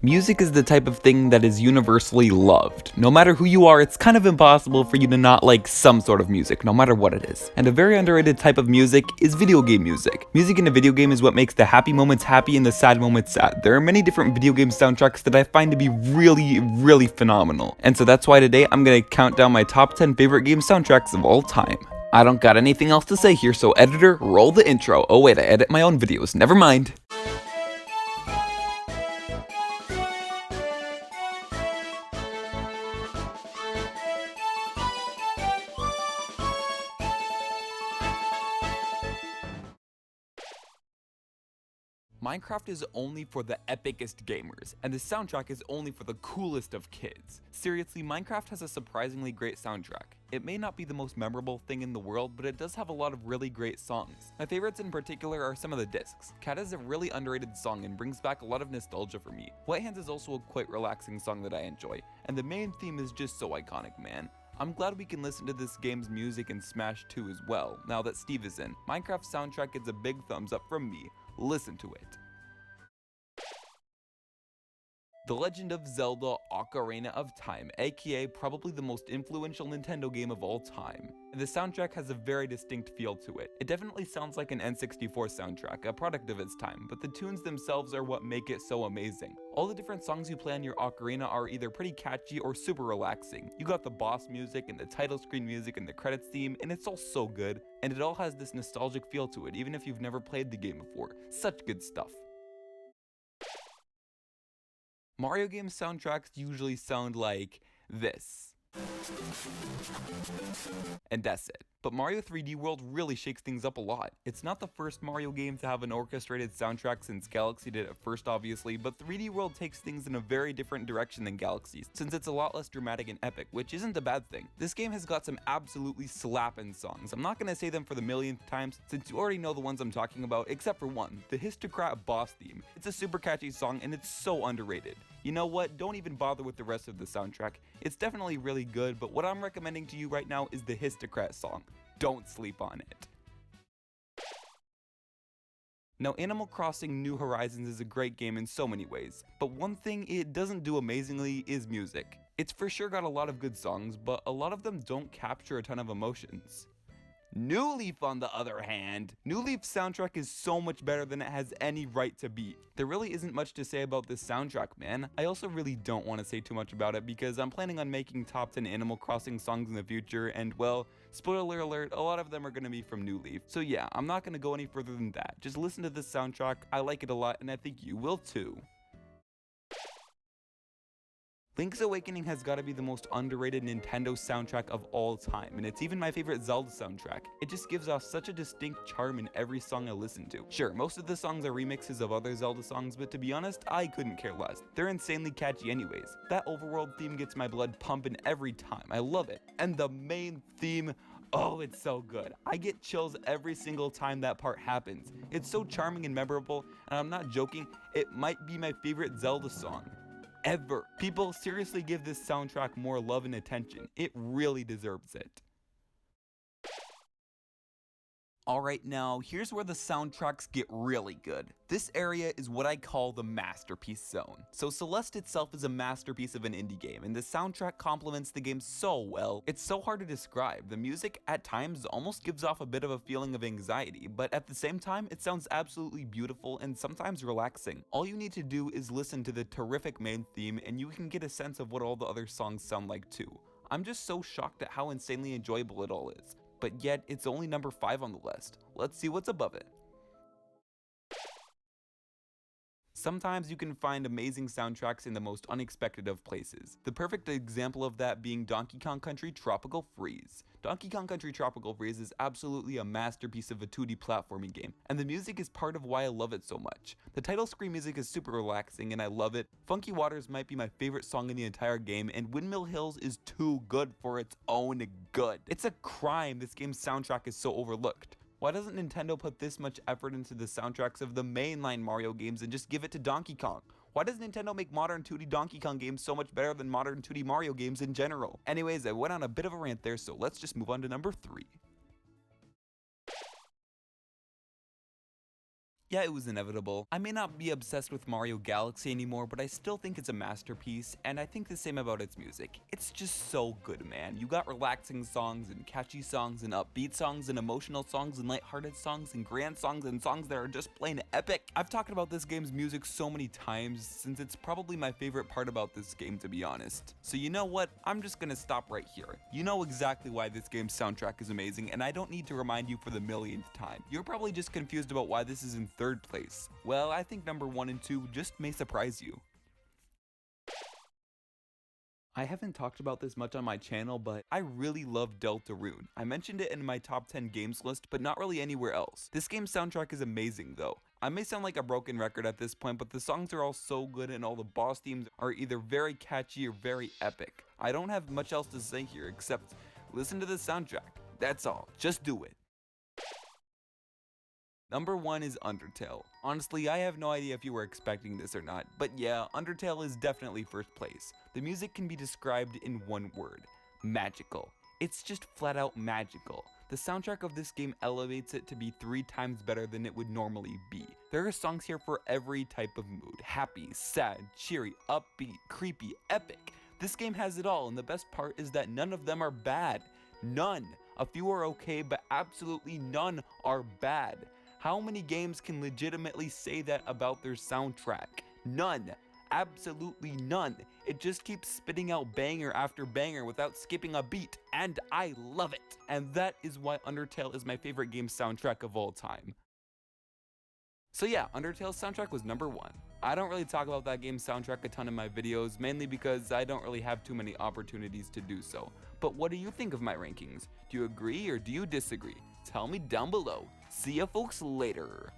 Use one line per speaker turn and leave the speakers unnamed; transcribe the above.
Music is the type of thing that is universally loved. No matter who you are, it's kind of impossible for you to not like some sort of music, no matter what it is. And a very underrated type of music is video game music. Music in a video game is what makes the happy moments happy and the sad moments sad. There are many different video game soundtracks that I find to be really phenomenal. And so that's why today I'm gonna count down my top 10 favorite game soundtracks of all time. I don't got anything else to say here, so editor, roll the intro. Oh wait, I edit my own videos, never mind. Minecraft is only for the epicest gamers, and the soundtrack is only for the coolest of kids. Seriously, Minecraft has a surprisingly great soundtrack. It may not be the most memorable thing in the world, but it does have a lot of really great songs. My favorites in particular are some of the discs. Cat is a really underrated song and brings back a lot of nostalgia for me. White Hands is also a quite relaxing song that I enjoy, and the main theme is just so iconic, man. I'm glad we can listen to this game's music in Smash 2 as well, now that Steve is in. Minecraft's soundtrack gets a big thumbs up from me. Listen to it. The Legend of Zelda Ocarina of Time, aka probably the most influential Nintendo game of all time. The soundtrack has a very distinct feel to it. It definitely sounds like an N64 soundtrack, a product of its time, but the tunes themselves are what make it so amazing. All the different songs you play on your ocarina are either pretty catchy or super relaxing. You got the boss music and the title screen music and the credits theme, and it's all so good. And it all has this nostalgic feel to it, even if you've never played the game before. Such good stuff. Mario game soundtracks usually sound like this. And that's it. But Mario 3D World really shakes things up a lot. It's not the first Mario game to have an orchestrated soundtrack since Galaxy did it first obviously, but 3D World takes things in a very different direction than Galaxy's, since it's a lot less dramatic and epic, which isn't a bad thing. This game has got some absolutely slappin' songs. I'm not gonna say them for the millionth time, since you already know the ones I'm talking about, except for one, the Histocrat boss theme. It's a super catchy song and it's so underrated. You know what, don't even bother with the rest of the soundtrack. It's definitely really good, but what I'm recommending to you right now is the Histocrat song. Don't sleep on it. Now, Animal Crossing New Horizons is a great game in so many ways, but one thing it doesn't do amazingly is music. It's for sure got a lot of good songs, but a lot of them don't capture a ton of emotions. New Leaf, on the other hand, New Leaf's soundtrack is so much better than it has any right to be. There really isn't much to say about this soundtrack, man. I also really don't want to say too much about it because I'm planning on making top 10 Animal Crossing songs in the future, and well, spoiler alert, a lot of them are going to be from New Leaf. So yeah, I'm not going to go any further than that. Just listen to this soundtrack, I like it a lot, and I think you will too. Link's Awakening has got to be the most underrated Nintendo soundtrack of all time, and it's even my favorite Zelda soundtrack. It just gives off such a distinct charm in every song I listen to. Sure, most of the songs are remixes of other Zelda songs, but to be honest, I couldn't care less. They're insanely catchy anyways. That overworld theme gets my blood pumping every time. I love it. And the main theme, oh, it's so good. I get chills every single time that part happens. It's so charming and memorable, and I'm not joking, it might be my favorite Zelda song ever. People seriously give this soundtrack more love and attention. It really deserves it. Alright, now here's where the soundtracks get really good. This area is what I call the masterpiece zone. So Celeste itself is a masterpiece of an indie game, and the soundtrack complements the game so well, it's so hard to describe. The music at times almost gives off a bit of a feeling of anxiety, but at the same time it sounds absolutely beautiful and sometimes relaxing. All you need to do is listen to the terrific main theme and you can get a sense of what all the other songs sound like too. I'm just so shocked at how insanely enjoyable it all is. But yet it's only number 5 on the list. Let's see what's above it. Sometimes you can find amazing soundtracks in the most unexpected of places. The perfect example of that being Donkey Kong Country Tropical Freeze. Donkey Kong Country Tropical Freeze is absolutely a masterpiece of a 2D platforming game, and the music is part of why I love it so much. The title screen music is super relaxing and I love it. Funky Waters might be my favorite song in the entire game, and Windmill Hills is too good for its own good. It's a crime this game's soundtrack is so overlooked. Why doesn't Nintendo put this much effort into the soundtracks of the mainline Mario games and just give it to Donkey Kong? Why does Nintendo make modern 2D Donkey Kong games so much better than modern 2D Mario games in general? Anyways, I went on a bit of a rant there, so let's just move on to number 3. Yeah, it was inevitable. I may not be obsessed with Mario Galaxy anymore, but I still think it's a masterpiece, and I think the same about its music. It's just so good, man. You got relaxing songs, and catchy songs, and upbeat songs, and emotional songs, and lighthearted songs, and grand songs, and songs that are just plain epic. I've talked about this game's music so many times, since it's probably my favorite part about this game, to be honest. So you know what? I'm just gonna stop right here. You know exactly why this game's soundtrack is amazing, and I don't need to remind you for the millionth time. You're probably just confused about why this is in third place. Well, I think number 1 and 2 just may surprise you. I haven't talked about this much on my channel, but I really love Deltarune. I mentioned it in my top 10 games list, but not really anywhere else. This game's soundtrack is amazing though. I may sound like a broken record at this point, but the songs are all so good and all the boss themes are either very catchy or very epic. I don't have much else to say here except listen to the soundtrack. That's all. Just do it. Number 1 is Undertale. Honestly, I have no idea if you were expecting this or not, but yeah, Undertale is definitely first place. The music can be described in one word: magical. It's just flat out magical. The soundtrack of this game elevates it to be 3 times better than it would normally be. There are songs here for every type of mood: happy, sad, cheery, upbeat, creepy, epic. This game has it all, and the best part is that none of them are bad. None. A few are okay, but absolutely none are bad. How many games can legitimately say that about their soundtrack? None. Absolutely none. It just keeps spitting out banger after banger without skipping a beat, and I love it. And that is why Undertale is my favorite game soundtrack of all time. So yeah, Undertale's soundtrack was number 1. I don't really talk about that game's soundtrack a ton in my videos, mainly because I don't really have too many opportunities to do so. But what do you think of my rankings? Do you agree or do you disagree? Tell me down below. See ya folks later.